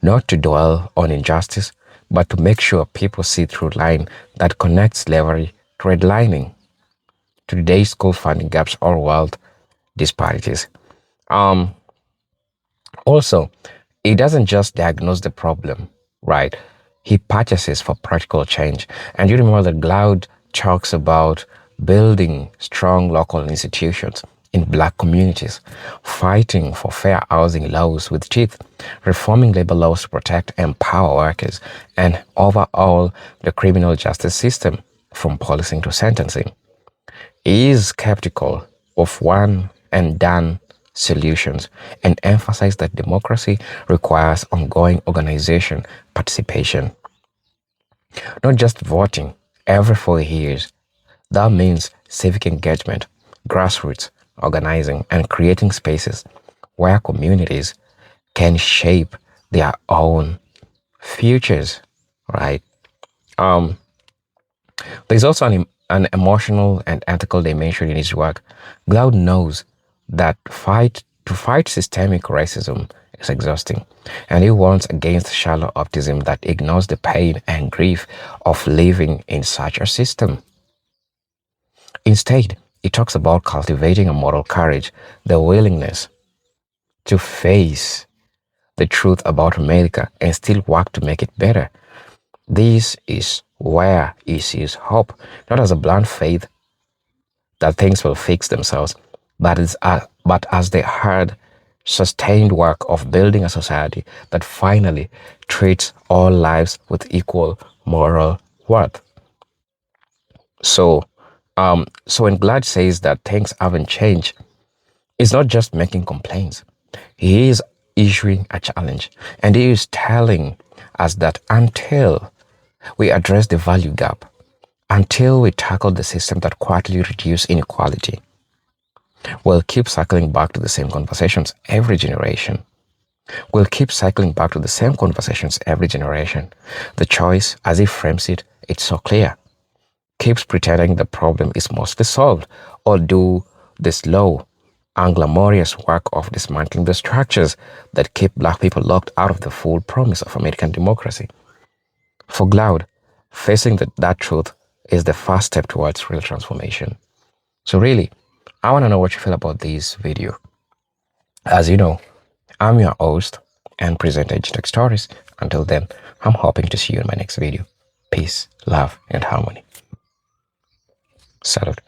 B: not to dwell on injustice, but to make sure people see through line that connects slavery to redlining, to today's school funding gaps or wealth disparities. Um, Also, he doesn't just diagnose the problem, right? He purchases for practical change. And you remember that Glaude talks about building strong local institutions in black communities, fighting for fair housing laws with teeth, reforming labor laws to protect and empower workers, and overall the criminal justice system from policing to sentencing. He is skeptical of one and done solutions and emphasizes that democracy requires ongoing organization participation, not just voting every 4 years. That means civic engagement, grassroots organizing, and creating spaces where communities can shape their own futures, right? Um, There's also an emotional and ethical dimension in his work. Glaude knows that to fight systemic racism is exhausting, and he warns against shallow optimism that ignores the pain and grief of living in such a system. Instead, he talks about cultivating a moral courage, the willingness to face the truth about America and still work to make it better. This is where he sees hope, not as a blind faith that things will fix themselves, but as the hard, sustained work of building a society that finally treats all lives with equal moral worth. So, so when Glad says that things haven't changed, it's not just making complaints. He is issuing a challenge, and he is telling us that until we address the value gap, until we tackle the system that quietly reduces inequality, we'll keep cycling back to the same conversations every generation. We'll keep cycling back to the same conversations every generation. The choice, as he frames it, it's so clear. Keeps pretending the problem is mostly solved, or do the slow, unglamorous work of dismantling the structures that keep black people locked out of the full promise of American democracy. For Glaude, facing that truth is the first step towards real transformation. So really, I want to know what you feel about this video. As you know, I'm your host and presenter, Tech Stories. Until then, I'm hoping to see you in my next video. Peace, love, and harmony. Salute.